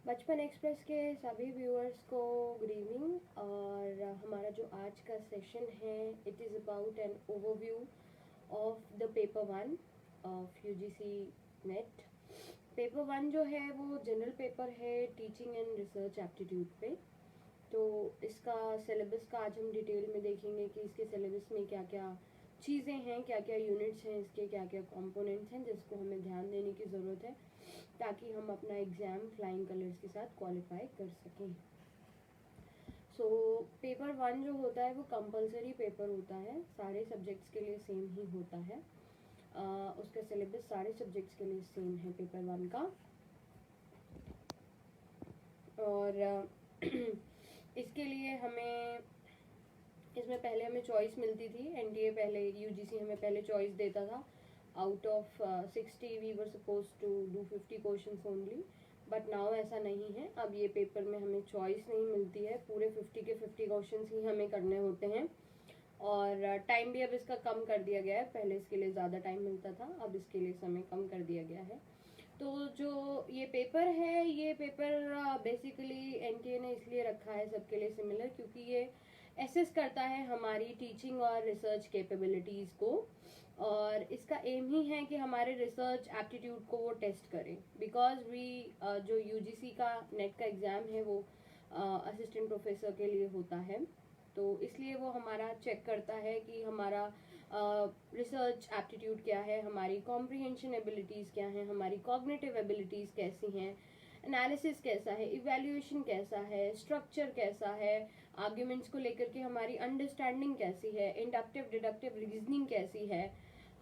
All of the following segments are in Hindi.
बचपन एक्सप्रेस के सभी व्यूअर्स को गुड इवनिंग। और हमारा जो आज का सेशन है it is about an overview of the paper one of UGC net. Paper one जो है वो जनरल पेपर है टीचिंग एंड रिसर्च एप्टीट्यूड पे। तो इसका सिलेबस का आज हम डिटेल में देखेंगे कि इसके सिलेबस में क्या क्या चीज़ें हैं, क्या क्या यूनिट्स हैं, इसके क्या क्या कंपोनेंट्स हैं जिसको हमें ध्यान देने की ज़रूरत है ताकि हम अपना एग्ज़ाम फ्लाइंग कलर्स के साथ क्वालिफाई कर सकें। सो पेपर वन जो होता है वो कंपलसरी पेपर होता है, सारे सब्जेक्ट्स के लिए सेम ही होता है। उसका सिलेबस सारे सब्जेक्ट्स के लिए सेम है पेपर वन का। और इसके लिए हमें इसमें पहले हमें चॉइस मिलती थी। एनडीए पहले यूजीसी हमें पहले चॉइस देता था। Out of 60 we were suppose to do 50 questions only, but now ऐसा नहीं है। अब ये पेपर में हमें चॉइस नहीं मिलती है, पूरे 50 के 50 क्वेश्चंस ही हमें करने होते हैं। और टाइम भी अब इसका कम कर दिया गया है, पहले इसके लिए ज़्यादा टाइम मिलता था, अब इसके लिए समय कम कर दिया गया है। तो जो ये पेपर है, ये पेपर बेसिकली एनटीए ने इसलिए रखा है सबके लिए सिमिलर क्योंकि ये एसेस करता है हमारी टीचिंग और रिसर्च कैपेबिलिटीज़ को। और इसका एम ही है कि हमारे रिसर्च एप्टीट्यूड को वो टेस्ट करें, बिकॉज वी जो यूजीसी का नेट का एग्ज़ाम है वो असिस्टेंट प्रोफेसर के लिए होता है। तो इसलिए वो हमारा चेक करता है कि हमारा रिसर्च एप्टीट्यूड क्या है, हमारी कॉम्प्रिहेंशन एबिलिटीज़ क्या हैं, हमारी कॉग्निटिव एबिलिटीज़ कैसी हैं, एनालिसिस कैसा है, इवैल्यूएशन कैसा है, स्ट्रक्चर कैसा है, आर्ग्यूमेंट्स को लेकर के हमारी अंडरस्टैंडिंग कैसी है, इंडक्टिव डिडक्टिव रीजनिंग कैसी है,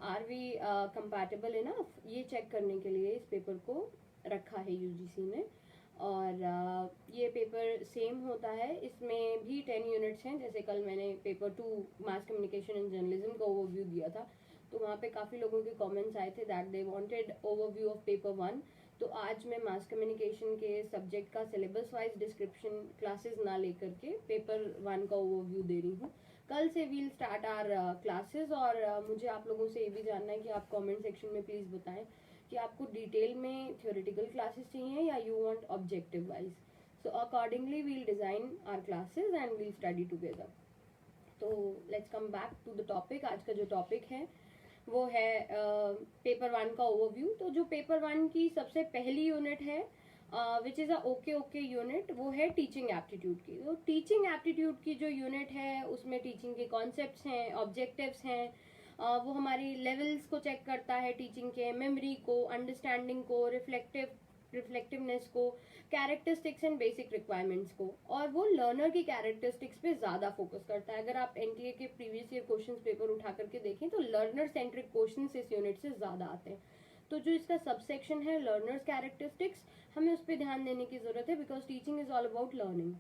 आर वी कंपैटिबल इनफ, ये चेक करने के लिए इस पेपर को रखा है यूजीसी ने। और ये पेपर सेम होता है, इसमें भी 10 यूनिट्स हैं। जैसे कल मैंने paper 2 mass communication and journalism का ओवरव्यू दिया था, तो वहाँ पे काफ़ी लोगों के कमेंट्स आए थे that they wanted overview of paper one. तो आज मैं मास कम्युनिकेशन के सब्जेक्ट का सिलेबस वाइज डिस्क्रिप्शन क्लासेस ना लेकर के पेपर वन का ओवरव्यू दे रही हूँ। कल से वील स्टार्ट आर क्लासेस। और मुझे आप लोगों से ये भी जानना है कि आप कमेंट सेक्शन में प्लीज़ बताएं कि आपको डिटेल में थ्योरेटिकल क्लासेस चाहिए या you want objective wise. So accordingly we'll design our classes and we'll study together. तो let's come back to the topic. आज का जो टॉपिक है वो है पेपर वन का ओवरव्यू। तो जो पेपर वन की सबसे पहली यूनिट है which is a okay unit, वो है टीचिंग एप्टीट्यूड की। तो टीचिंग एप्टीट्यूड की जो यूनिट है उसमें टीचिंग के कॉन्सेप्ट्स हैं, ऑब्जेक्टिव्स हैं, वो हमारी लेवल्स को चेक करता है, टीचिंग के मेमोरी को, अंडरस्टैंडिंग को, रिफ्लेक्टिवनेस को, कैरेक्टरिस्टिक्स एंड बेसिक रिक्वायरमेंट्स को। और वो लर्नर की कैरेक्टरिस्टिक्स पे ज़्यादा फोकस करता है। अगर आप एनटीए के प्रीवियस ईयर क्वेश्चंस पेपर उठा करके देखें तो लर्नर सेंट्रिक क्वेश्चंस इस यूनिट से ज़्यादा आते हैं। तो जो इसका सबसेक्शन है लर्नर्स कैरेक्टरिस्टिक्स, हमें उस पर ध्यान देने की ज़रूरत है because teaching is all about learning.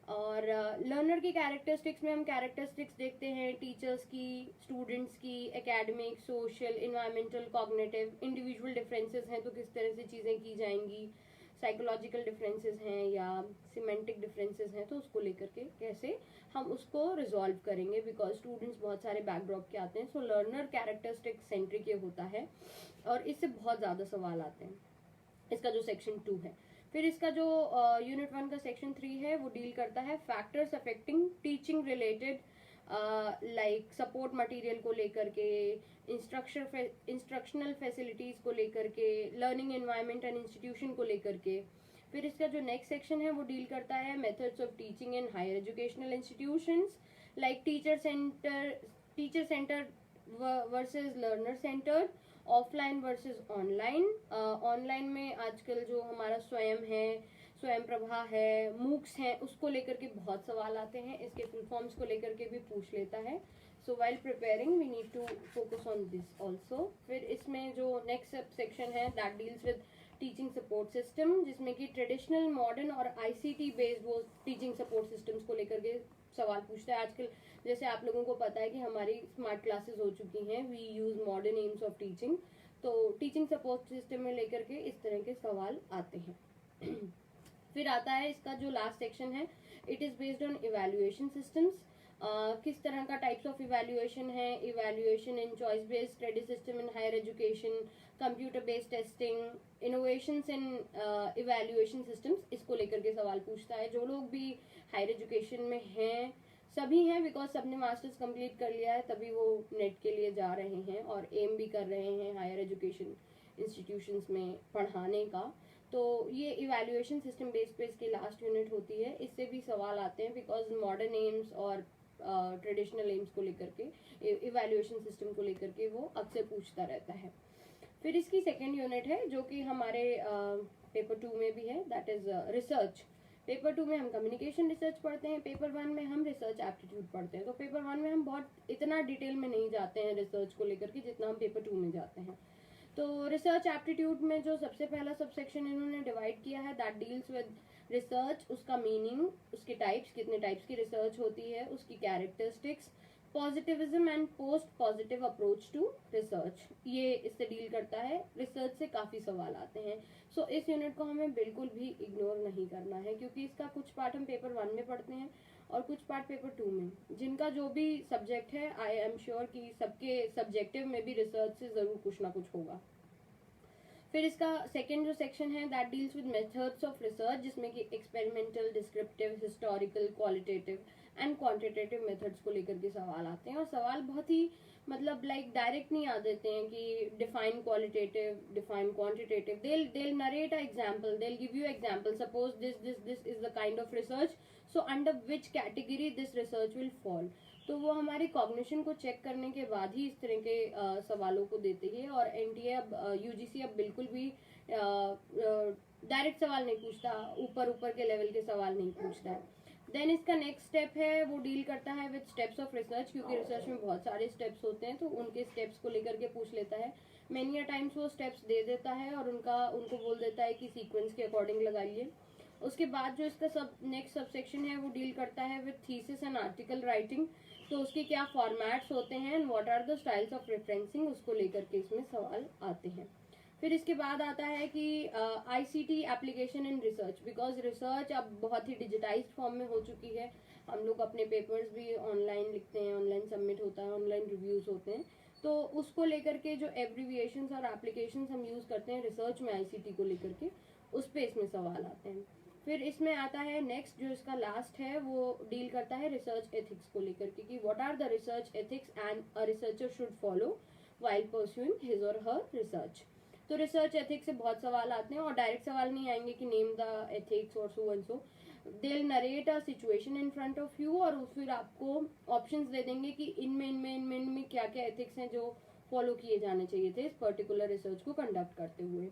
और लर्नर की कैरेक्टरिस्टिक्स में हम कैरेक्टरिस्टिक्स देखते हैं टीचर्स की, स्टूडेंट्स की, academic, social, environmental, cognitive. Individual differences हैं तो किस तरह से चीज़ें की जाएंगी, साइकोलॉजिकल डिफरेंसेस हैं या सिमेंटिक डिफरेंसेस हैं तो उसको लेकर के कैसे हम उसको रिजॉल्व करेंगे, बिकॉज स्टूडेंट्स बहुत सारे बैकड्रॉप के आते हैं। सो लर्नर कैरेक्टरिस्टिक सेंट्रिक ये होता है और इससे बहुत ज़्यादा सवाल आते हैं, इसका जो सेक्शन 2 है। फिर इसका जो यूनिट 1 का सेक्शन 3 है वो डील करता है factors affecting teaching related, like support material को लेकर के, इंस्ट्रक्शनल फैसिलिटीज़ को लेकर के, लर्निंग एनवायरनमेंट एंड इंस्टीट्यूशन को लेकर के। फिर इसका जो नेक्स्ट सेक्शन है वो डील करता है methods of teaching in higher educational institutions, like teacher centre versus learner centre, offline versus online. Online में आजकल जो हमारा स्वयं है, स्वयं प्रभा है, मूक्स हैं, उसको लेकर के बहुत सवाल आते हैं, इसके फुल फॉर्म्स को लेकर के भी पूछ लेता है। So while preparing we need to focus on this also. फिर इसमें जो नेक्स्ट सब सेक्शन है that deals with teaching support system, जिसमें कि ट्रेडिशनल, मॉडर्न और आईसीटी बेस्ड वो टीचिंग सपोर्ट सिस्टम्स को लेकर के सवाल पूछता है। आजकल जैसे आप लोगों को पता है कि हमारी स्मार्ट क्लासेस हो चुकी हैं, we use modern aims of teaching, तो टीचिंग सपोर्ट सिस्टम में लेकर के इस तरह के सवाल आते हैं। फिर आता है इसका जो लास्ट सेक्शन है, it is based on evaluation systems. किस तरह का टाइप्स ऑफ इवैल्यूएशन है, evaluation in choice based credit system in higher education, computer based testing, innovations in evaluation systems, इसको लेकर के सवाल पूछता है। जो लोग भी हायर एजुकेशन में हैं, सभी हैं, बिकॉज सबने मास्टर्स कंप्लीट कर लिया है, तभी वो नेट के लिए जा रहे हैं और एम भी कर रहे हैं हायर एजुकेशन इंस्टीट्यूशंस में पढ़ाने का। तो ये इवैल्यूएशन सिस्टम बेस्ड पे इसकी लास्ट यूनिट होती है। इससे भी सवाल आते हैं बिकॉज मॉडर्न एम्स और ट्रेडिशनल एम्स को लेकर के, इवैल्यूएशन सिस्टम को लेकर के वो अक्सर पूछता रहता है। फिर इसकी सेकेंड यूनिट है जो कि हमारे पेपर 2 में भी है, दैट इज रिसर्च। पेपर 2 में हम कम्युनिकेशन रिसर्च पढ़ते हैं, पेपर 1 में हम रिसर्च एप्टीट्यूड पढ़ते हैं। तो पेपर 1 में हम बहुत इतना डिटेल में नहीं जाते हैं रिसर्च को लेकर के जितना हम पेपर 2 में जाते हैं। तो रिसर्च एप्टीट्यूड में जो सबसे पहला सबसेक्शन इन्होंने डिवाइड किया है, दैट डील्स विद रिसर्च, उसका मीनिंग, उसके टाइप्स, कितने टाइप्स की रिसर्च होती है, उसकी characteristics, positivism and post positive approach to research, ये इससे डील करता है। रिसर्च से काफी सवाल आते हैं। सो इस यूनिट को हमें बिल्कुल भी इग्नोर नहीं करना है, क्योंकि इसका कुछ पार्ट हम पेपर 1 में पढ़ते हैं और कुछ पार्ट पेपर 2 में। जिनका जो भी सब्जेक्ट है, आई एम श्योर कि सबके सब्जेक्टिव में भी रिसर्च से जरूर कुछ ना कुछ होगा। फिर इसका सेकेंड जो सेक्शन है, that deals with methods of research, जिसमें कि experimental, descriptive, historical, qualitative and quantitative methods को लेकर के सवाल आते हैं। और सवाल बहुत ही मतलब लाइक डायरेक्ट नहीं आ देते हैं कि define qualitative, define quantitative. they'll narrate an example, they'll give you example, suppose this is the kind of research, so under which category this research will fall। तो वो हमारी कॉग्निशन को चेक करने के बाद ही इस तरह के सवालों को देती है। और एनटीए अब यूजीसी अब बिल्कुल भी डायरेक्ट सवाल नहीं पूछता, ऊपर के लेवल के सवाल नहीं पूछता है। देन इसका नेक्स्ट स्टेप है, वो डील करता है विद स्टेप्स ऑफ रिसर्च, क्योंकि रिसर्च में बहुत सारे स्टेप्स होते हैं, तो उनके स्टेप्स को लेकर के पूछ लेता है। मेनी टाइम्स वो स्टेप्स दे देता है और उनको बोल देता है कि सीक्वेंस के अकॉर्डिंग लगाइए। उसके बाद जो इसका नेक्स्ट सबसेक्शन है, वो डील करता है with thesis and article writing, तो उसके क्या फॉर्मेट्स होते हैं and what are the styles of referencing, उसको लेकर के इसमें सवाल आते हैं। फिर इसके बाद आता है कि ICT application in research, because research अब बहुत ही डिजिटाइज्ड फॉर्म में हो चुकी है। हम लोग अपने पेपर्स भी ऑनलाइन लिखते हैं, ऑनलाइन सबमिट होता है, ऑनलाइन रिव्यूज होते हैं, तो उसको लेकर के जो एब्रीविएशंस और एप्लीकेशंस हम यूज करते हैं रिसर्च में आईसीटी को लेकर के, उस पे इसमें सवाल आते हैं। फिर इसमें आता है नेक्स्ट, जो इसका लास्ट है, वो डील करता है रिसर्च एथिक्स को लेकर के, कि what are the research ethics and a researcher should follow while pursuing his or her research. तो रिसर्च एथिक्स से बहुत सवाल आते हैं और डायरेक्ट सवाल नहीं आएंगे कि नेम द एथिक्स और सो and so. They narrate a situation in front of you और फिर आपको ऑप्शंस दे देंगे कि इनमें क्या क्या एथिक्स हैं जो फॉलो किए जाने चाहिए थे इस पर्टिकुलर रिसर्च को कंडक्ट करते हुए।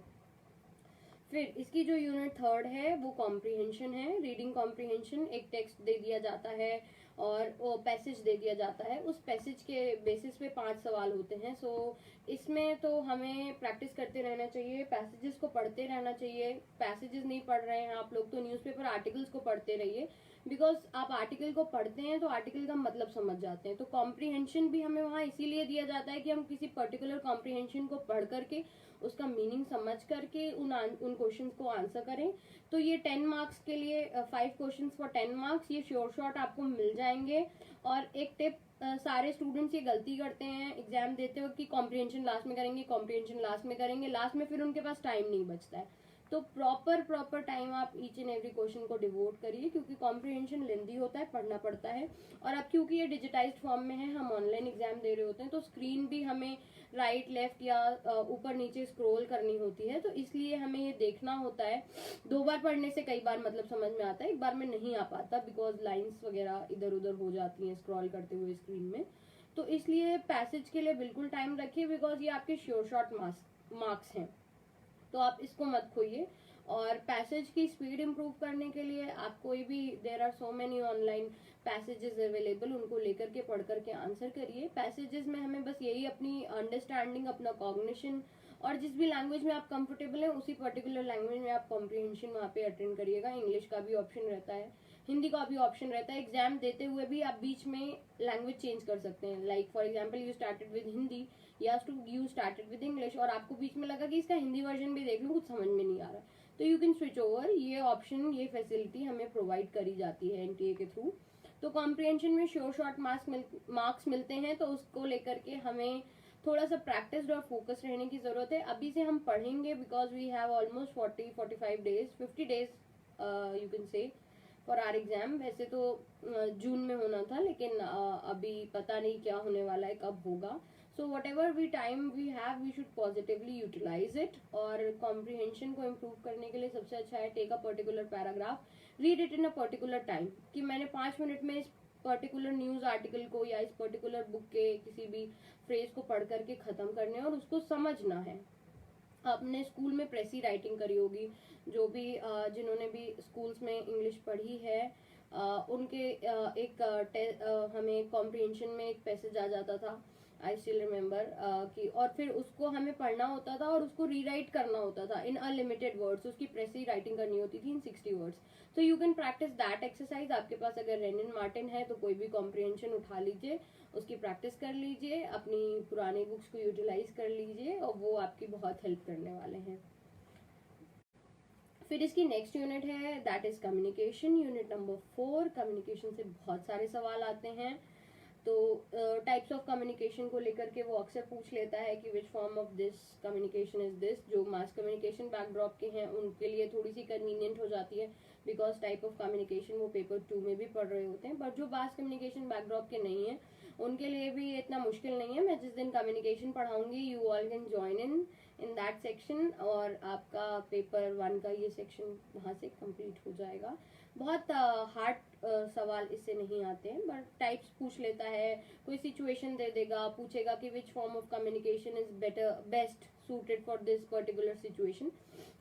फिर इसकी जो यूनिट थर्ड है, वो कॉम्प्रीहेंशन है, रीडिंग कॉम्प्रीहेंशन। एक टेक्स्ट दे दिया जाता है और वो पैसेज दे दिया जाता है, उस पैसेज के बेसिस पे 5 सवाल होते हैं। सो इसमें तो हमें प्रैक्टिस करते रहना चाहिए, पैसेजेस को पढ़ते रहना चाहिए। पैसेजेस नहीं पढ़ रहे हैं आप लोग तो न्यूज़पेपर आर्टिकल्स को पढ़ते रहिए, बिकॉज आप आर्टिकल को पढ़ते हैं तो आर्टिकल का मतलब समझ जाते हैं। तो कॉम्प्रीहेंशन भी हमें वहाँ इसीलिए दिया जाता है कि हम किसी पर्टिकुलर कॉम्प्रीहेंशन को पढ़ करके उसका मीनिंग समझ करके उन क्वेश्चंस को आंसर करें। तो ये 10 मार्क्स के लिए 5 क्वेश्चंस फॉर 10 मार्क्स, ये श्योर शॉट आपको मिल जाएंगे। और एक टिप, सारे स्टूडेंट्स ये गलती करते हैं एग्जाम देते वक्त कि कॉम्प्रीहेंशन लास्ट में करेंगे, कॉम्प्रीहेंशन लास्ट में करेंगे, लास्ट में फिर उनके पास टाइम नहीं बचता है। तो प्रॉपर टाइम आप ईच एंड एवरी क्वेश्चन को डिवोट करिए, क्योंकि कॉम्प्रीहेंशन लेंदी होता है, पढ़ना पड़ता है। और अब क्योंकि ये डिजिटाइज्ड फॉर्म में है, हम ऑनलाइन एग्जाम दे रहे होते हैं, तो स्क्रीन भी हमें राइट लेफ्ट या ऊपर नीचे स्क्रॉल करनी होती है, तो इसलिए हमें ये देखना होता है। 2 बार पढ़ने से कई बार मतलब समझ में आता है, एक बार में नहीं आ पाता, बिकॉज लाइन्स वगैरह इधर उधर हो जाती हैं स्क्रॉल करते हुए स्क्रीन में। तो इसलिए पैसेज के लिए बिल्कुल टाइम रखिए, बिकॉज ये आपके श्योर शॉट मार्क्स हैं, तो आप इसको मत खोइए। और पैसेज की स्पीड इंप्रूव करने के लिए आप कोई भी, there are so many online passages available, उनको लेकर के पढ़ करके आंसर करिए। पैसेजेस में हमें बस यही अपनी अंडरस्टैंडिंग, अपना कॉग्निशन, और जिस भी लैंग्वेज में आप कंफर्टेबल हैं उसी पर्टिकुलर लैंग्वेज में आप कॉम्प्रीहेंशन वहाँ पे अटेंड करिएगा। इंग्लिश का भी ऑप्शन रहता है, हिंदी का भी ऑप्शन रहता है। एग्जाम देते हुए भी आप बीच में लैंग्वेज चेंज कर सकते हैं, like for example you started with Hindi या यू स्टार्टेड विद इंग्लिश, और आपको बीच में लगा कि इसका हिंदी वर्जन भी देख लूँ, कुछ समझ में नहीं आ रहा, तो यू कैन स्विच ओवर। ये ऑप्शन, ये फैसिलिटी हमें प्रोवाइड करी जाती है एनटीए के थ्रू। तो कॉम्प्रीहेंशन में श्योर शॉर्ट मार्क्स मिलते हैं, तो उसको लेकर के हमें थोड़ा सा प्रैक्टिस्ड और फोकस रहने की ज़रूरत है। अभी से हम पढ़ेंगे because we have almost 40-45 days 50 days you can say for our exam. वैसे तो जून में होना था, लेकिन अभी पता नहीं क्या होने वाला है, कब होगा। So whatever we time we have we should positively utilize it. और कॉम्प्रिहेंशन को इम्प्रूव करने के लिए सबसे अच्छा है take a particular paragraph, read it in a particular time, कि मैंने 5 मिनट में इस पर्टिकुलर न्यूज आर्टिकल को या इस पर्टिकुलर बुक के किसी भी फ्रेज को पढ़ करके खत्म करने और उसको समझना है। आपने स्कूल में प्रेसी राइटिंग करी होगी, जो भी जिन्होंने भी स्कूल्स में इंग्लिश पढ़ी है उनके हमें कॉम्प्रिहेंशन में एक पैसेज आ जाता था, आई स्टिल रिमेम्बर कि, और फिर उसको हमें पढ़ना होता था और उसको रीराइट करना होता था इन अनलिमिटेड वर्ड्स। उसकी प्रेसी राइटिंग करनी होती थी इन 60 वर्ड्स। तो you can practice that exercise. आपके पास अगर रेनिन मार्टिन है तो कोई भी कॉम्प्रिहेंशन उठा लीजिए, उसकी प्रैक्टिस कर लीजिए, अपनी पुरानी बुक्स को यूटिलाइज कर लीजिए और वो आपकी बहुत हेल्प करने वाले हैं। फिर इसकी नेक्स्ट यूनिट है that is communication, unit number 4। Communication से बहुत सारे सवाल आते हैं। तो टाइप्स ऑफ कम्युनिकेशन को लेकर के वो अक्सर पूछ लेता है कि which form of this communication is this. जो मास कम्युनिकेशन बैकड्रॉप के हैं उनके लिए थोड़ी सी कन्वीनियंट हो जाती है बिकॉज टाइप ऑफ कम्युनिकेशन वो पेपर 2 में भी पढ़ रहे होते हैं। बट जो मास कम्युनिकेशन बैकड्रॉप के नहीं है उनके लिए भी इतना मुश्किल नहीं है। मैं जिस दिन कम्युनिकेशन पढ़ाऊंगी you all can join in that section और आपका पेपर 1 का ये सेक्शन वहाँ से कंप्लीट हो जाएगा। बहुत हार्ड सवाल इससे नहीं आते हैं, बट टाइप्स पूछ लेता है, कोई सिचुएशन दे देगा, पूछेगा कि which form of communication is best suited for this particular situation,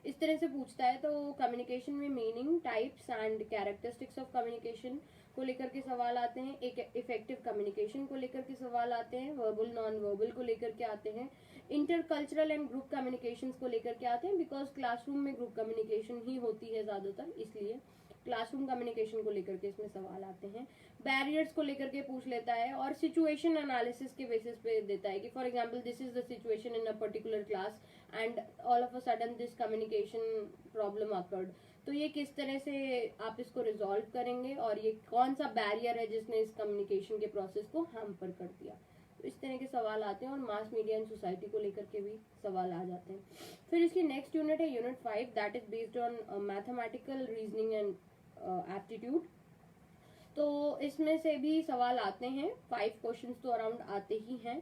इस तरह से पूछता है। तो कम्युनिकेशन में meaning, types and characteristics of communication को लेकर के सवाल आते हैं। एक इफेक्टिव कम्युनिकेशन को लेकर के सवाल आते हैं, वर्बल नॉन वर्बल को लेकर के आते हैं, इंटरकल्चरल एंड ग्रुप कम्युनिकेशन को लेकर के आते हैं बिकॉज क्लासरूम में ग्रुप कम्युनिकेशन ही होती है ज्यादातर, इसलिए क्लासरूम कम्युनिकेशन को लेकर के इसमें सवाल आते हैं। बैरियर्स को लेकर के पूछ लेता है और सिचुएशन एनालिसिस के बेसिस पे देता है कि for example this is the situation in a particular class and all of a sudden this communication problem occurred. तो ये किस तरह से आप इसको रिजॉल्व करेंगे और ये कौन सा बैरियर है जिसने इस कम्युनिकेशन के प्रोसेस को हैम्पर कर दिया। तो इस तरह के सवाल आते हैं और मास मीडिया एंड सोसाइटी को लेकर के भी सवाल आ जाते हैं। फिर इसकी नेक्स्ट यूनिट है unit 5 that is based on mathematical reasoning and aptitude. तो इसमें से भी सवाल आते हैं, 5 क्वेश्चंस तो अराउंड आते ही हैं।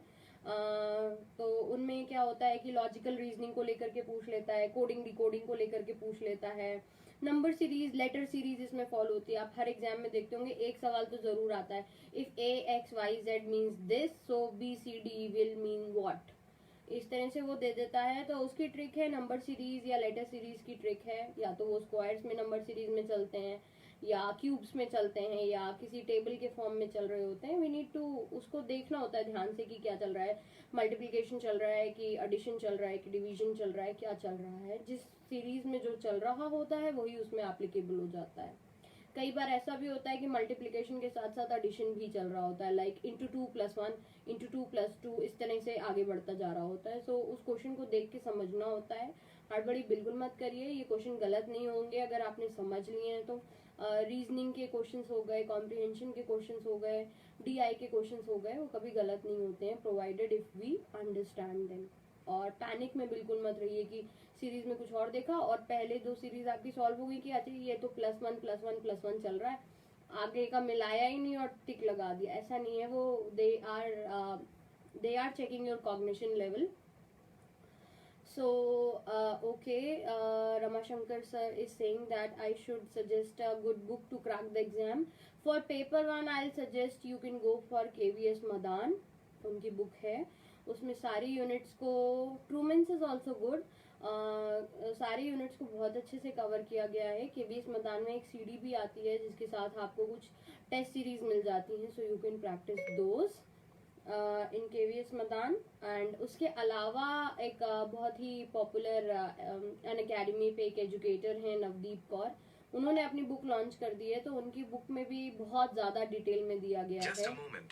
तो उनमें क्या होता है कि लॉजिकल रीजनिंग को लेकर के पूछ लेता है, कोडिंग डिकोडिंग को लेकर के पूछ लेता है, नंबर सीरीज, लेटर सीरीज इसमें फॉलो होती है। आप हर एग्जाम में देखते होंगे एक सवाल तो जरूर आता है, if A X Y Z means this so B C D will mean what. इस तरह से वो दे देता है। तो उसकी ट्रिक है नंबर सीरीज या लेटर सीरीज की ट्रिक है, या तो वो स्क्वायर्स में नंबर सीरीज में चलते हैं या क्यूब्स में चलते हैं या किसी टेबल के फॉर्म में चल रहे होते हैं। वी नीड टू उसको देखना होता है ध्यान से कि क्या चल रहा है, मल्टीप्लिकेशन चल रहा है कि एडिशन चल रहा है कि डिवीजन चल रहा है, क्या चल रहा है। जिस सीरीज में जो चल रहा होता है वही उसमें एप्लीकेबल हो जाता है। कई बार ऐसा भी होता है कि मल्टीप्लिकेशन के साथ साथ एडिशन भी चल रहा होता है, लाइक इंटू 2+1 इंटू 2+2 इस तरह से आगे बढ़ता जा रहा होता है। सो उस क्वेश्चन को देख के समझना होता है। हड़बड़ी बिल्कुल मत करिए, ये क्वेश्चन गलत नहीं होंगे अगर आपने समझ लिए हैं तो। रीजनिंग के क्वेश्चंस हो गए, कॉम्प्रिहेंशन के क्वेश्चंस हो गए, डीआई के क्वेश्चंस हो गए, वो कभी गलत नहीं होते हैं provided if we understand them. और पैनिक में बिल्कुल मत रहिए कि सीरीज में कुछ और देखा और पहले 2 सीरीज आपकी सॉल्व हो गई कि अच्छा ये तो +1+1+1 चल रहा है, आगे का मिलाया ही नहीं और टिक लगा दिया। ऐसा नहीं है, वो they are checking your cognition level. So, okay, Ramashankar sir is saying that I should suggest a good book to crack the exam. For paper 1, I'll suggest you can go for KVS Madan. उनकी बुक है, उसमें सारी यूनिट्स को, ट्रूमेंस इज ऑल्सो गुड, सारी यूनिट्स को बहुत अच्छे से कवर किया गया है। KVS मदान में एक सीडी भी आती है जिसके साथ आपको कुछ टेस्ट सीरीज मिल जाती हैं, सो you can practice those in KVS Madan. And उसके अलावा एक बहुत ही पॉपुलर अन अकेडमी पे एक एजुकेटर हैं नवदीप कौर, उन्होंने अपनी बुक लॉन्च कर दी है, तो उनकी बुक में भी बहुत ज़्यादा डिटेल में दिया गया है।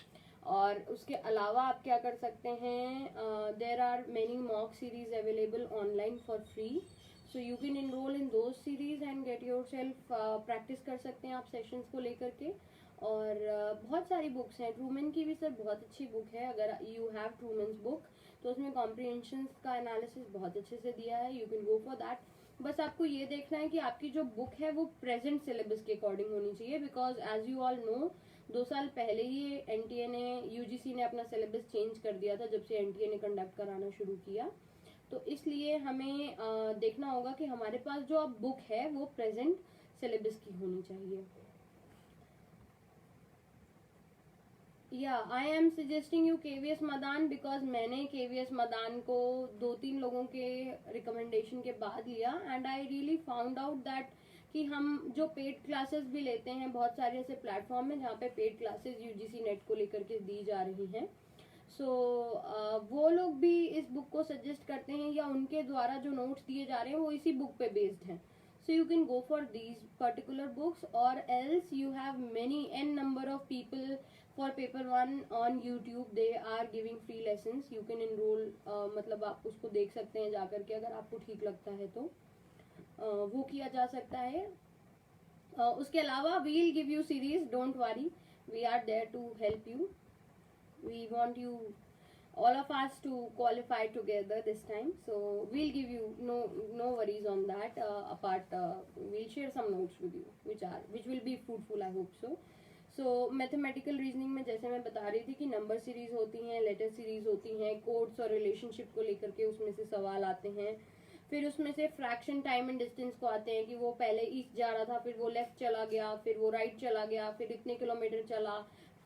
और उसके अलावा आप क्या कर सकते हैं, there are many mock series available online for free, so you can enroll in those series and get your self practice कर सकते हैं आप सेशंस को लेकर के। और बहुत सारी बुक्स हैं, ट्रूमैन की भी सर बहुत अच्छी बुक है, अगर यू हैव ट्रूमैन्स बुक तो उसमें कॉम्प्रिहेंशन का एनालिसिस बहुत अच्छे से दिया है, you can go for that. बस आपको ये देखना है कि आपकी जो बुक है वो प्रेजेंट सिलेबस के अकॉर्डिंग होनी चाहिए, because as you all know 2 साल पहले ही एनटीए ने, यूजीसी ने अपना सिलेबस चेंज कर दिया था जब से एनटीए ने कंडक्ट कराना शुरू किया। तो इसलिए हमें देखना होगा कि हमारे पास जो अब बुक है वो प्रेजेंट सिलेबस की होनी चाहिए। I am suggesting you KVS Madan, because मैंने केवीएस मदान को 2-3 लोगों के रिकमेंडेशन के बाद लिया, and I really found out that कि हम जो पेड क्लासेस भी लेते हैं, बहुत सारे ऐसे प्लेटफॉर्म है जहाँ पे पेड क्लासेस यूजीसी नेट को लेकर के दी जा रही हैं। सो वो लोग भी इस बुक को सजेस्ट करते हैं, या उनके द्वारा जो नोट्स दिए जा रहे हैं वो इसी बुक पे बेस्ड हैं। So you can go for these particular books, or else you have many n number of people for paper 1 on YouTube. They are giving free lessons. You can enroll, मतलब आप उसको देख सकते हैं जाकर के, अगर आपको ठीक लगता है तो वो किया जा सकता है। उसके अलावा we'll give you series, don't worry, we are there to help you. We want you, all of us, to qualify together this time, so we'll give you no worries on that. Apart, we'll share some notes with you which will be fruitful, I hope so. So mathematical reasoning में जैसे मैं बता रही थी कि नंबर सीरीज होती हैं, लेटर सीरीज होती हैं, कोड्स और रिलेशनशिप को लेकर के उसमें से सवाल आते हैं। फिर उसमें से फ्रैक्शन, टाइम एंड डिस्टेंस को आते हैं कि वो पहले ईस्ट जा रहा था, फिर वो लेफ्ट चला गया, फिर वो राइट चला गया, फिर इतने किलोमीटर चला,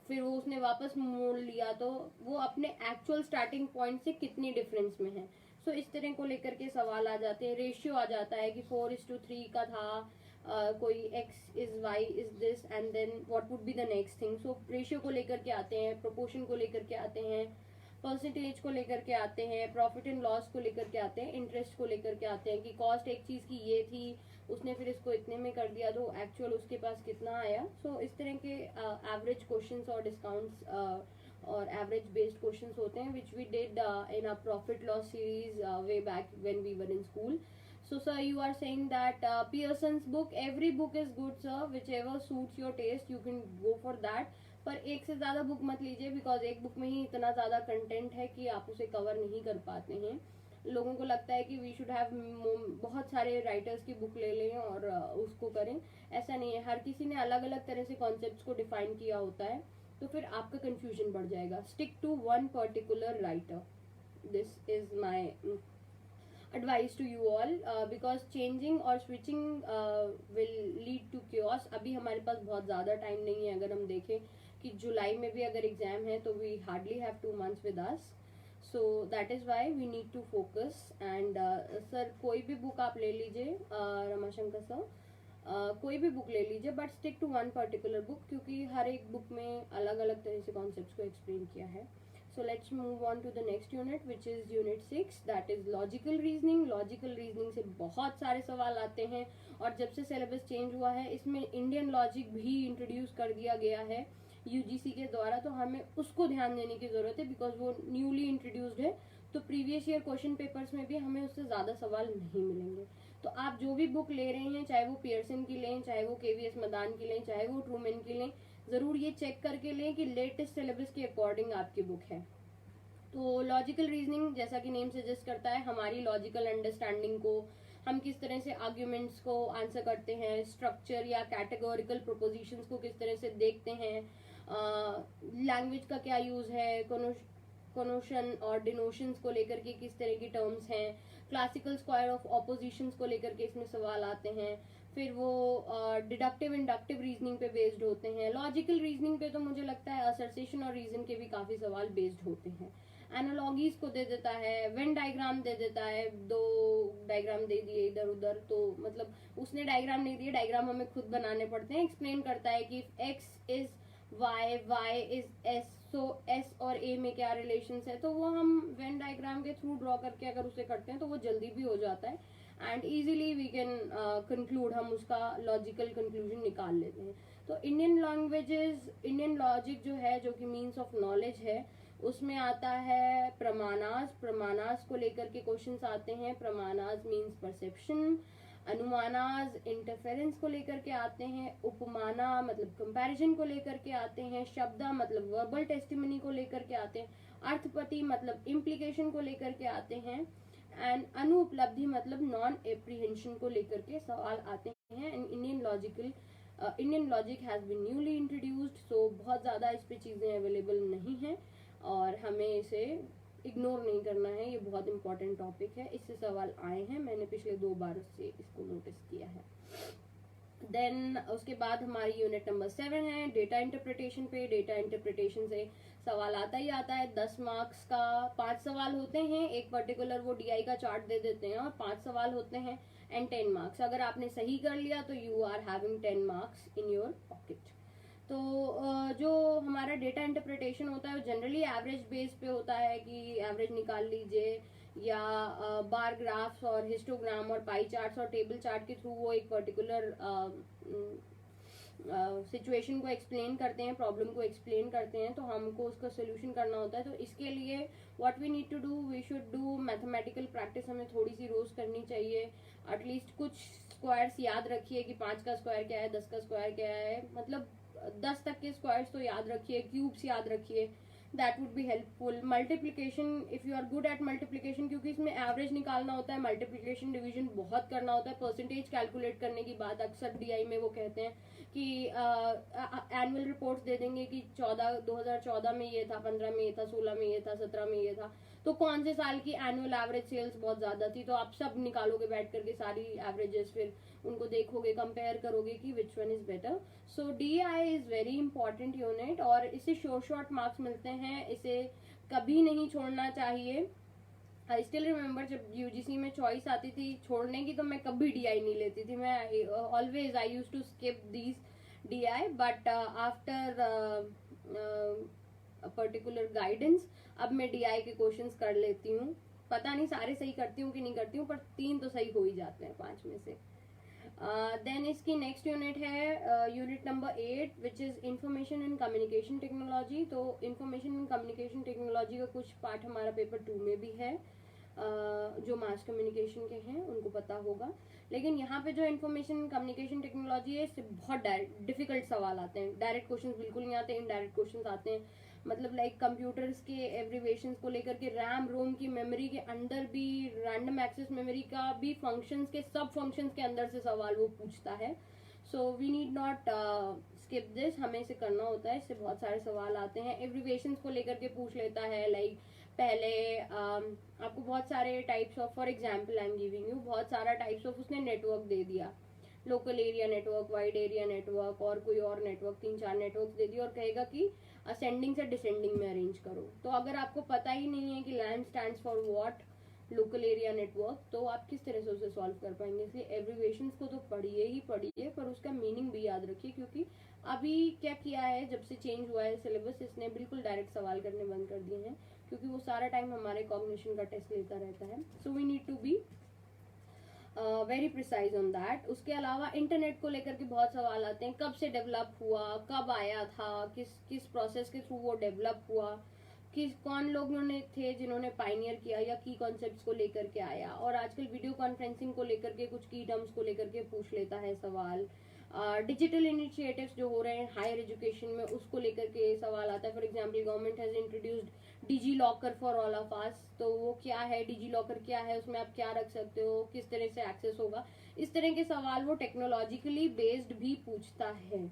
फिर वो उसने वापस मोड़ लिया, तो वो अपने एक्चुअल स्टार्टिंग पॉइंट से कितनी डिफरेंस में है। सो इस तरह को लेकर के सवाल आ जाते हैं। रेशियो आ जाता है कि 4:3 का था, कोई x is y is this, and then what would be the next thing. So ratio को लेकर के आते हैं, प्रोपोर्शन को लेकर के आते हैं, परसेंटेज को लेकर के आते हैं, प्रॉफिट एंड लॉस को लेकर के आते हैं, इंटरेस्ट को लेकर के आते हैं कि कॉस्ट एक चीज की ये थी, उसने फिर इसको इतने में कर दिया तो एक्चुअल उसके पास कितना आया। सो इस तरह के एवरेज क्वेश्चंस और डिस्काउंट्स और एवरेज बेस्ड क्वेश्चंस होते हैं, which we did in a profit loss series way back when we were in school. So sir, you are saying that Pearson's book, every book is good sir, whichever suits your taste you can go for that. पर एक से ज्यादा बुक मत लीजिए, बिकॉज एक बुक में ही इतना ज्यादा कंटेंट है कि आप उसे कवर नहीं कर पाते हैं। लोगों को लगता है कि वी शुड हैव बहुत सारे राइटर्स की बुक ले लें और उसको करें, ऐसा नहीं है। हर किसी ने अलग अलग तरह से कॉन्सेप्ट्स को डिफाइन किया होता है, तो फिर आपका कंफ्यूजन बढ़ जाएगा। Stick to one particular writer, this is my advice to you all, because changing or switching will lead to chaos. अभी हमारे पास बहुत ज़्यादा टाइम नहीं है। अगर हम देखें कि जुलाई में भी अगर एग्जाम है तो we hardly have 2 months with us, so that is why we need to focus. and sir, कोई भी बुक आप ले लीजिए, रमाशंकर सर, कोई भी बुक ले लीजिए, but stick to one particular book, क्योंकि हर एक बुक में अलग अलग तरह से कॉन्सेप्ट्स को एक्सप्लेन किया है। So let's move on to the next unit, which is unit 6, that is logical reasoning. Logical reasoning से बहुत सारे सवाल आते हैं, और जब से सिलेबस चेंज हुआ है इसमें इंडियन लॉजिक भी इंट्रोड्यूस कर दिया गया है यूजीसी के द्वारा, तो हमें उसको ध्यान देने की जरूरत है, बिकॉज वो न्यूली इंट्रोड्यूस्ड है। तो प्रीवियस ईयर क्वेश्चन पेपर्स में भी हमें उससे ज्यादा सवाल नहीं मिलेंगे। तो आप जो भी बुक ले रहे हैं, चाहे वो पियर्सन की लें, चाहे वो केवीएस मदान की लें, चाहे वो ट्रूमैन की लें, जरूर ये चेक करके लें कि लेटेस्ट सिलेबस के अकॉर्डिंग आपकी बुक है। तो लॉजिकल रीजनिंग, जैसा कि नेम सजेस्ट करता है, हमारी लॉजिकल अंडरस्टैंडिंग को, हम किस तरह से आर्ग्यूमेंट्स को आंसर करते हैं, स्ट्रक्चर या कैटेगोरिकल प्रोपोजिशंस को किस तरह से देखते हैं, लैंग्वेज का क्या यूज है, कोनोशन और डिनोशंस को लेकर के किस तरह की टर्म्स हैं, क्लासिकल स्क्वायर ऑफ ऑपोजिशंस को लेकर के इसमें सवाल आते हैं, फिर वो डिडक्टिव इंडक्टिव रीजनिंग पे बेस्ड होते हैं। लॉजिकल रीजनिंग पे तो मुझे लगता है असर्सेशन और रीजन के भी काफी सवाल बेस्ड होते हैं। एनालॉगीज को दे देता है, वेन डायग्राम दे देता है, 2 डायग्राम दे दिए इधर उधर, तो मतलब उसने डायग्राम नहीं दिए, डायग्राम हमें खुद बनाने पड़ते हैं। एक्सप्लेन करता है कि x is y, y is s, so s और ए में क्या रिलेशन है, तो वो हम वेन डायग्राम के थ्रू ड्रॉ करके अगर उसे करते हैं तो वो जल्दी भी हो जाता है, and easily we can conclude, हम उसका लॉजिकल कंक्लूजन निकाल लेते हैं। तो इंडियन लैंग्वेजेस, इंडियन लॉजिक जो है, जो कि मीन्स ऑफ नॉलेज है, उसमें आता है प्रमाणास। प्रमाणास को लेकर के क्वेश्चंस आते हैं। प्रमाणास मीन्स परसेप्शन, अनुमानास इंटरफेरेंस को लेकर के आते हैं, उपमाना मतलब कंपैरिजन को लेकर के आते हैं, शब्दा मतलब वर्बल टेस्टिमनी को लेकर के आते हैं, अर्थपति मतलब इम्प्लीकेशन को लेकर के आते हैं, एंड अनुपलब्धि मतलब नॉन एप्रीहेंशन को लेकर के सवाल आते हैं। And Indian logic has been newly introduced, so बहुत ज़्यादा इस पे चीज़ें अवेलेबल नहीं हैं और हमें इसे इग्नोर नहीं करना है। ये बहुत इंपॉर्टेंट टॉपिक है, इससे सवाल आए हैं, मैंने पिछले 2 बार से इसको नोटिस किया है। देन उसके बाद हमारी यूनिट नंबर 7 है डेटा इंटरप्रिटेशन पे। डेटा इंटरप्रिटेशन से सवाल आता ही आता है। 10 मार्क्स का 5 सवाल होते हैं, एक पर्टिकुलर वो डीआई का चार्ट दे देते हैं और 5 सवाल होते हैं एंड 10 मार्क्स। अगर आपने सही कर लिया तो you are having 10 marks in your pocket. तो जो हमारा डेटा इंटरप्रिटेशन होता है वो जनरली एवरेज बेस पे होता है कि एवरेज निकाल लीजिए, या बार ग्राफ्स और हिस्टोग्राम और पाई चार्ट्स और टेबल चार्ट के थ्रू वो एक पर्टिकुलर सिचुएशन को एक्सप्लेन करते हैं, प्रॉब्लम को एक्सप्लेन करते हैं, तो हमको उसका सोल्यूशन करना होता है। तो इसके लिए what we need to do, we should do mathematical practice, हमें थोड़ी सी रोज करनी चाहिए। एटलीस्ट कुछ स्क्वायर्स याद रखिए कि 5 का स्क्वायर क्या है, 10 का स्क्वायर क्या है, मतलब 10 तक के स्क्वायर्स तो याद रखिए, क्यूब्स याद रखिए, that would be helpful. Multiplication, if you are good at multiplication, क्योंकि इसमें एवरेज निकालना होता है, मल्टीप्लिकेशन डिवीजन बहुत करना होता है, परसेंटेज कैलकुलेट करने की बात अक्सर डीआई में वो कहते हैं कि एनुअल रिपोर्ट्स दे देंगे कि 2014 में ये था, 15 में ये था, 16 में ये था, 17 में ये था, तो कौन से साल की एनुअल एवरेज सेल्स बहुत ज्यादा थी, तो आप सब निकालोगे बैठ करके सारी एवरेजेस, फिर उनको देखोगे, कंपेयर करोगे कि which one is better. So DI is very important unit और इससे शॉर्ट मार्क्स मिलते हैं, इसे कभी नहीं छोड़ना चाहिए। आई स्टिल रिमेम्बर जब यूजीसी में चॉइस आती थी छोड़ने की, तो मैं कभी डीआई नहीं लेती थी, मैं always I use to skip these DI, but after particular guidance अब मैं डीआई के क्वेश्चंस कर लेती हूँ। पता नहीं सारे सही करती हूँ कि नहीं करती हूँ, पर 3 तो सही हो ही जाते हैं 5 में से। देन इसकी नेक्स्ट यूनिट है unit number 8 which is information and communication technology. तो इंफॉर्मेशन एंड कम्युनिकेशन टेक्नोलॉजी का कुछ पार्ट हमारा पेपर 2 में भी है, जो मास कम्युनिकेशन के हैं उनको पता होगा। लेकिन यहाँ पे जो इन्फॉर्मेशन कम्युनिकेशन टेक्नोलॉजी है इससे बहुत डिफिकल्ट सवाल आते हैं, डायरेक्ट क्वेश्चंस बिल्कुल नहीं आते, इनडायरेक्ट क्वेश्चंस आते हैं। मतलब लाइक कंप्यूटर्स के एब्रीवेशंस को लेकर के, रैम रोम की मेमोरी के अंदर भी, रैंडम एक्सेस मेमोरी का भी फंक्शंस के सब फंक्शंस के अंदर से सवाल वो पूछता है। So we need not skip this, हमें इसे करना होता है, इससे बहुत सारे सवाल आते हैं। एब्रीवेशंस को लेकर के पूछ लेता है, लाइक पहले आपको बहुत सारे types of, for example I am giving you, बहुत सारा टाइप्स ऑफ उसने नेटवर्क दे दिया, local area network, wide area network और कोई और नेटवर्क, 3-4 नेटवर्क दे दिया और कहेगा कि असेंडिंग से डिसेंडिंग में अरेंज करो। तो अगर आपको पता ही नहीं है कि LAN stands for what, local area network, तो आप किस तरह से उसे सॉल्व कर पाएंगे। इसलिए एब्रीवेशंस को तो पढ़िए ही पढ़िए, पर उसका मीनिंग भी याद रखिए, क्योंकि अभी क्या किया है, जब से चेंज हुआ है सिलेबस, इसने बिल्कुल डायरेक्ट सवाल करने बंद कर दिए हैं, क्योंकि वो सारा टाइम हमारे कॉग्निशन का टेस्ट लेता रहता है। So we need to be very precise on that. उसके अलावा इंटरनेट को लेकर के बहुत सवाल आते हैं, कब से डेवलप हुआ, कब आया था, किस प्रोसेस के थ्रू वो डेवलप हुआ, कौन लोग थे जिन्होंने पाइनियर किया या की कॉन्सेप्ट्स को लेकर के आया। और आजकल वीडियो कॉन्फ्रेंसिंग को लेकर के कुछ की टर्म्स को लेकर के पूछ लेता है सवाल। डिजिटल इनिशिएटिव्स जो हो रहे हैं हायर एजुकेशन में, उसको लेकर के सवाल आता है। For example government has introduced DigiLocker for all of us, तो वो क्या है, डिजी लॉकर क्या है, उसमें आप क्या रख सकते हो, किस तरह से एक्सेस होगा, इस तरह के सवाल वो टेक्नोलॉजिकली बेस्ड भी पूछता है।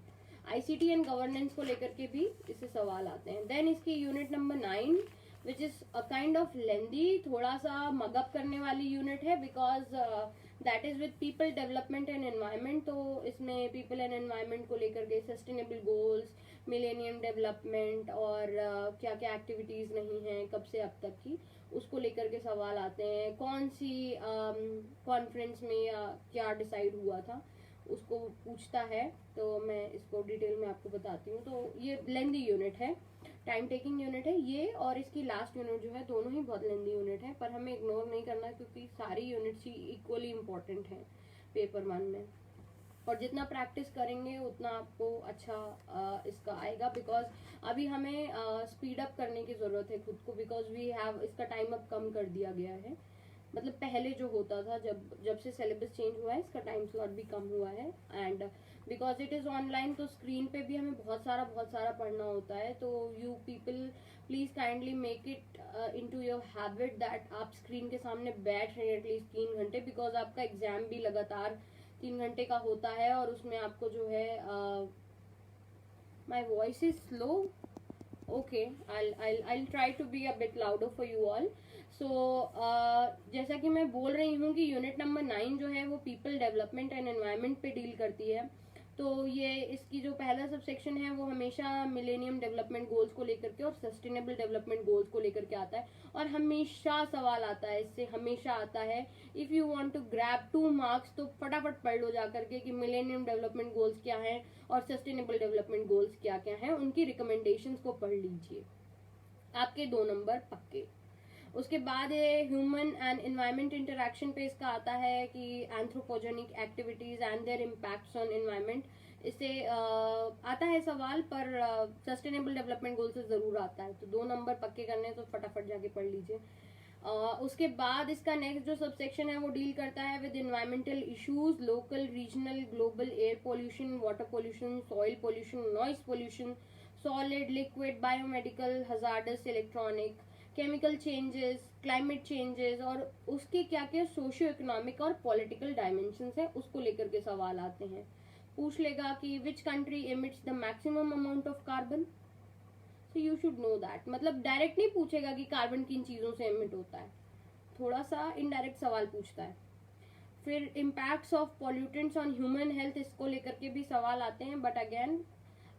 आईसीटी एंड गवर्नेंस को लेकर के भी इससे सवाल आते हैं। देन इसकी unit number 9 which is a kind of lengthy, थोड़ा सा मगअप करने वाली यूनिट है, because that is with people development and environment. तो इसमें पीपल एंड एनवायरमेंट को लेकर के सस्टेनेबल गोल्स, मिलेनियम डेवलपमेंट और क्या क्या एक्टिविटीज नहीं है कब से अब तक की, उसको लेकर के सवाल आते हैं। कौन सी कॉन्फ्रेंस में क्या डिसाइड हुआ था, उसको पूछता है। तो मैं इसको डिटेल में आपको बताती हूँ। तो ये लेंदी यूनिट है, टाइम टेकिंग यूनिट है ये, और इसकी लास्ट यूनिट जो है, दोनों ही बहुत लेंदी यूनिट है, पर हमें इग्नोर नहीं करना क्योंकि सारी यूनिट्स ही इक्वली इम्पोर्टेंट हैं पेपर 1 में। और जितना प्रैक्टिस करेंगे उतना आपको अच्छा इसका आएगा, बिकॉज अभी हमें स्पीड अप करने की ज़रूरत है खुद को, बिकॉज वी हैव इसका टाइम अब कम कर दिया गया है। मतलब पहले जो होता था, जब जब से सिलेबस चेंज हुआ है इसका टाइम स्लॉट भी कम हुआ है। And because it is online तो स्क्रीन पे भी हमें बहुत सारा पढ़ना होता है। तो you people please kindly make it into your habit that आप स्क्रीन के सामने बैठ रहे हैं एटलीस्ट 3 घंटे, बिकॉज आपका एग्जाम भी लगातार 3 घंटे का होता है और उसमें आपको जो है my voice is slow, okay, I'll try to be a bit louder for you all. So जैसा कि मैं बोल रही हूँ कि यूनिट नंबर 9 जो है वो पीपल डेवलपमेंट एंड एनवायरनमेंट पे डील करती है। तो ये इसकी जो पहला सब सेक्शन है वो हमेशा मिलेनियम डेवलपमेंट गोल्स को लेकर के और सस्टेनेबल डेवलपमेंट गोल्स को लेकर के आता है, और हमेशा सवाल आता है इससे, हमेशा आता है। If you want to grab 2 marks तो फटाफट पढ़ लो जाकर के कि मिलेनियम डेवलपमेंट गोल्स क्या हैं और सस्टेनेबल डेवलपमेंट गोल्स क्या क्या हैं, उनकी रिकमेंडेशंस को पढ़ लीजिए, आपके 2 नंबर पक्के। उसके बाद ह्यूमन एंड एनवायरमेंट इंटरेक्शन पे इसका आता है कि anthropogenic activities and their impacts on environment, इससे आता है सवाल, पर सस्टेनेबल डेवलपमेंट गोल से जरूर आता है। तो 2 नंबर पक्के करने तो फटाफट जाके पढ़ लीजिए। उसके बाद इसका नेक्स्ट जो सब सेक्शन है वो डील करता है with environmental issues, local, regional, global, air pollution, water pollution, soil pollution, noise pollution, solid, liquid, biomedical, hazardous, electronic, chemical changes, climate changes, और उसके क्या क्या सोशियो इकोनॉमिक और पॉलिटिकल डायमेंशंस है उसको लेकर के सवाल आते हैं। पूछ लेगा कि which country emits the maximum amount of carbon, so you should know that. मतलब डायरेक्ट नहीं पूछेगा कि कार्बन किन चीजों से एमिट होता है, थोड़ा सा इनडायरेक्ट सवाल पूछता है। फिर impacts of pollutants on human health, इसको लेकर के भी सवाल आते हैं, बट अगेन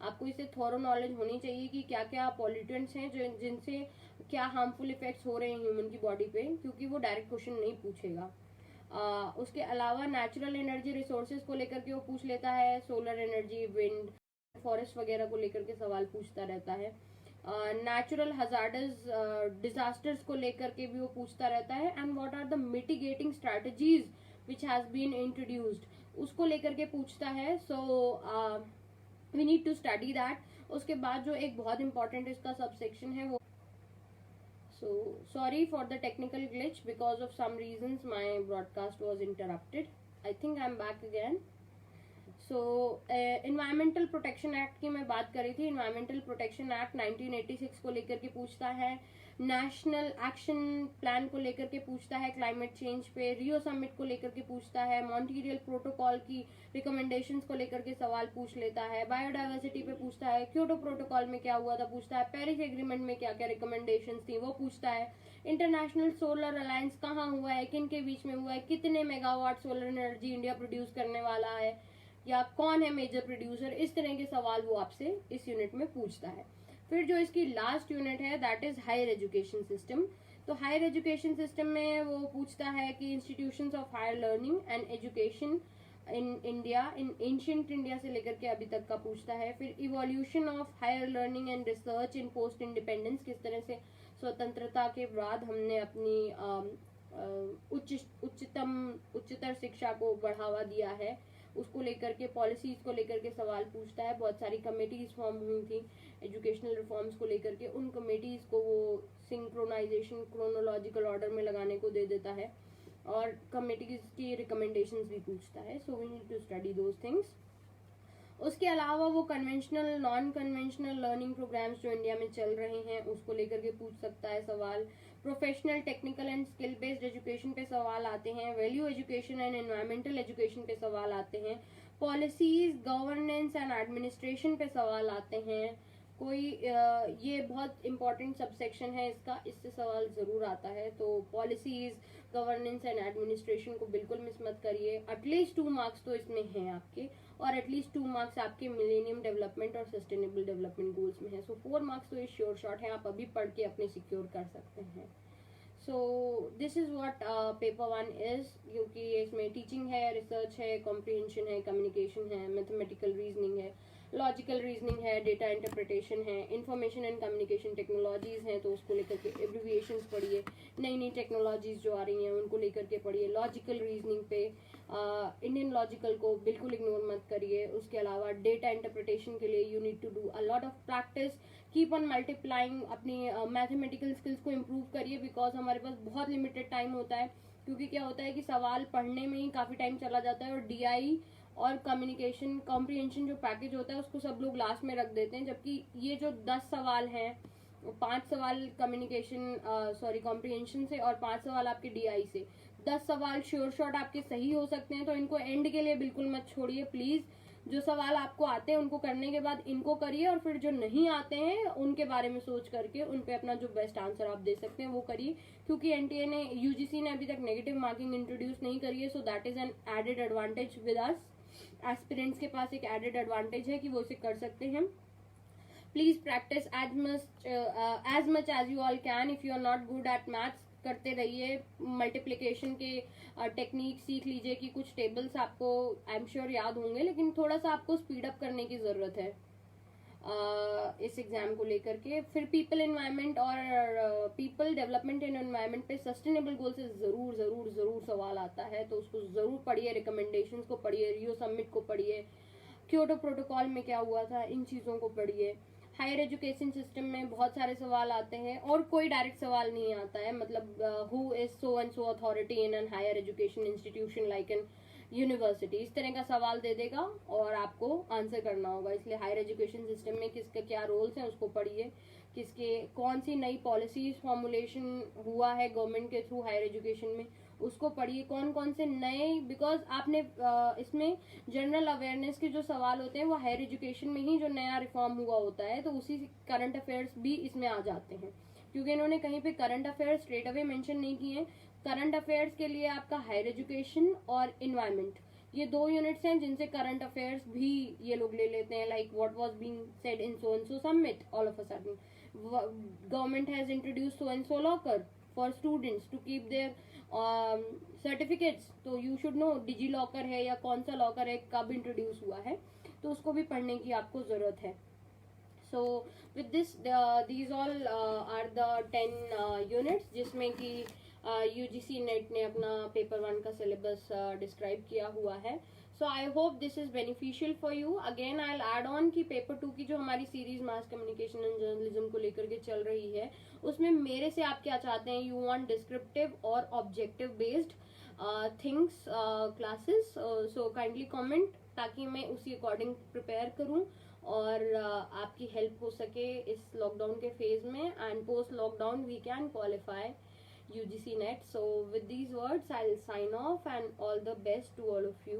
आपको इससे थोरो नॉलेज होनी चाहिए कि क्या क्या पॉल्यूटेंट्स हैं जो जिनसे क्या हार्मफुल इफेक्ट्स हो रहे हैं ह्यूमन की बॉडी पे, क्योंकि वो डायरेक्ट क्वेश्चन नहीं पूछेगा। उसके अलावा नेचुरल एनर्जी रिसोर्सेज को लेकर के वो पूछ लेता है, सोलर एनर्जी, विंड, फॉरेस्ट वगैरह को लेकर के सवाल पूछता रहता है। नेचुरल हजार्डस डिजास्टर्स को लेकर के भी वो पूछता रहता है, and what are the mitigating strategies which has been introduced, उसको लेकर के पूछता है। So we need to study that. उसके बाद जो एक बहुत इंपॉर्टेंट इसका सब सेक्शन है वो, so sorry for the technical glitch, because of some reasons my broadcast was interrupted. I think I'm back again. So environmental protection act की मैं बात कर रही थी। इन्वायरमेंटल प्रोटेक्शन एक्ट 1986 को लेकर के पूछता है, नेशनल एक्शन प्लान को लेकर के पूछता है, क्लाइमेट चेंज पे, रियो समिट को लेकर के पूछता है, मॉन्ट्रियल प्रोटोकॉल की रिकमेंडेशंस को लेकर के सवाल पूछ लेता है, बायोडाइवर्सिटी पे पूछता है, क्योटो प्रोटोकॉल में क्या हुआ था पूछता है, पेरिस एग्रीमेंट में क्या क्या रिकमेंडेशंस थी वो पूछता है, इंटरनेशनल सोलर अलायंस कहाँ हुआ है, किन के बीच में हुआ है, कितने megawatt solar energy India produce करने वाला है, या कौन है मेजर प्रोड्यूसर, इस तरह के सवाल वो आपसे इस यूनिट में पूछता है। फिर जो इसकी लास्ट यूनिट है that is higher education system. तो हायर एजुकेशन सिस्टम में वो पूछता है कि institutions of higher learning and education in India, in ancient India से लेकर के अभी तक का पूछता है। फिर evolution of higher learning and research in post independence, किस तरह से स्वतंत्रता के बाद हमने अपनी उच्चतर शिक्षा को बढ़ावा दिया है, उसको लेकर के पॉलिसीज को लेकर के सवाल पूछता है। बहुत सारी कमेटीज फॉर्म हुई थी एजुकेशनल रिफॉर्म्स को लेकर के, उन कमेटीज को वो सिंक्रोनाइजेशन क्रोनोलॉजिकल ऑर्डर में लगाने को दे देता है, और कमेटीज की रिकमेंडेशंस भी पूछता है। So we need to study those things. उसके अलावा वो conventional non conventional learning programs जो इंडिया में चल रहे हैं उसको लेकर के पूछ सकता है सवाल। Professional, technical and skill based education पे सवाल आते हैं, value education and environmental education पे सवाल आते हैं, पॉलिसीज, गवर्नेंस एंड एडमिनिस्ट्रेशन पे सवाल आते हैं। कोई ये बहुत इंपॉर्टेंट सबसेक्शन है इसका, इससे सवाल जरूर आता है। तो पॉलिसीज, गवर्नेंस एंड एडमिनिस्ट्रेशन को बिल्कुल मिस मत करिए। एटलीस्ट 2 मार्क्स तो इसमें हैं आपके, और एटलीस्ट 2 मार्क्स आपके मिलेनियम डेवलपमेंट और सस्टेनेबल डेवलपमेंट गोल्स में है। सो 4 मार्क्स तो ये श्योर शॉट है, आप अभी पढ़ के अपने सिक्योर कर सकते हैं। So this is what paper 1 is, क्योंकि इसमें टीचिंग है, रिसर्च है, कॉम्प्रिहेंशन है, कम्युनिकेशन है, मैथमेटिकल रीजनिंग है, लॉजिकल रीजनिंग है, डेटा इंटरप्रिटेशन है, इंफॉर्मेशन एंड कम्युनिकेशन टेक्नोलॉजीज हैं, तो उसको लेकर के एब्रिविएशंस पढ़िए, नई नई टेक्नोलॉजीज जो आ रही हैं उनको लेकर के पढ़िए। लॉजिकल रीजनिंग पे इंडियन लॉजिकल को बिल्कुल इग्नोर मत करिए। उसके अलावा डेटा इंटरप्रिटेशन के लिए you need to do a lot of practice, keep on multiplying, अपनी मैथमेटिकल स्किल्स को इम्प्रूव करिए, बिकॉज हमारे पास बहुत लिमिटेड टाइम होता है। क्योंकि क्या होता है कि सवाल पढ़ने में ही काफ़ी टाइम चला जाता है और डीआई और कम्युनिकेशन कॉम्प्रिहेंशन जो पैकेज होता है उसको सब लोग लास्ट में रख देते हैं, जबकि ये जो 10 सवाल हैं, 5 सवाल कम्युनिकेशन कॉम्प्रिहेंशन से और 5 सवाल आपके डीआई से, 10 सवाल श्योर शॉट आपके सही हो सकते हैं। तो इनको एंड के लिए बिल्कुल मत छोड़िए प्लीज। जो सवाल आपको आते हैं उनको करने के बाद इनको करिए, और फिर जो नहीं आते हैं उनके बारे में सोच करके उन पे अपना जो बेस्ट आंसर आप दे सकते हैं वो करिए, क्योंकि एनटीए ने यूजीसी ने अभी तक नेगेटिव मार्किंग इंट्रोड्यूस नहीं करी है। So that is an added advantage with us. Aspirants के पास एक एडेड एडवांटेज है कि वो इसे कर सकते हैं। Please practice as much as you all can. If you are not good at maths, करते रहिए। मल्टीप्लिकेशन के टेक्निक सीख लीजिए कि कुछ टेबल्स आपको आई एम श्योर याद होंगे, लेकिन थोड़ा सा आपको स्पीड अप करने की जरूरत है इस एग्जाम को लेकर के। फिर पीपल एनवायरनमेंट और पीपल डेवलपमेंट एंड एनवायरनमेंट पे सस्टेनेबल गोल से जरूर जरूर जरूर सवाल आता है, तो उसको जरूर पढ़िए। रिकमेंडेशंस को पढ़िए, रियो समिट को पढ़िए, क्योटो प्रोटोकॉल में क्या हुआ था, इन चीज़ों को पढ़िए। हायर एजुकेशन सिस्टम में बहुत सारे सवाल आते हैं और कोई डायरेक्ट सवाल नहीं आता है, मतलब who is so and so authority in an higher education institution like an university, इस तरह का सवाल दे देगा और आपको आंसर करना होगा। इसलिए हायर एजुकेशन सिस्टम में किसके क्या रोल्स हैं उसको पढ़िए, किसके कौन सी नई पॉलिसीज फॉर्मुलेशन हुआ है गवर्नमेंट के थ्रू हायर एजुकेशन में उसको पढ़िए, कौन कौन से नए, बिकॉज आपने इसमें जनरल अवेयरनेस के जो सवाल होते हैं वो हायर एजुकेशन में ही जो नया रिफॉर्म हुआ होता है, तो उसी करंट अफेयर्स भी इसमें आ जाते हैं, क्योंकि इन्होंने कहीं पे current affairs straight away mention नहीं किए हैं। करंट अफेयर्स के लिए आपका हायर एजुकेशन और इन्वायरमेंट, ये 2 यूनिट्स हैं जिनसे करंट अफेयर्स भी ये लोग ले लेते हैं, like what was being said in so and so summit all of a sudden government has introduced so and so locker for students to keep their certificates. तो you should know DigiLocker है या कौन सा लॉकर है, कब इंट्रोड्यूस हुआ है, तो उसको भी पढ़ने की आपको जरूरत है। So with this these all are the 10 units जिसमें कि यूजीसी नेट ने अपना पेपर 1 का सिलेबस डिस्क्राइब किया हुआ है। So I hope this is beneficial for you. Again I will add on कि पेपर 2 की जो हमारी series mass communication and journalism को लेकर के चल रही है उसमें मेरे से आप क्या चाहते हैं, यू वांट डिस्क्रिप्टिव और objective based things classes, so kindly comment ताकि मैं उसी अकॉर्डिंग प्रिपेयर करूं और आपकी हेल्प हो सके इस लॉकडाउन के फेज में, and post lockdown we can qualify UGC NET. So with these words I'll sign off and all the best to all of you.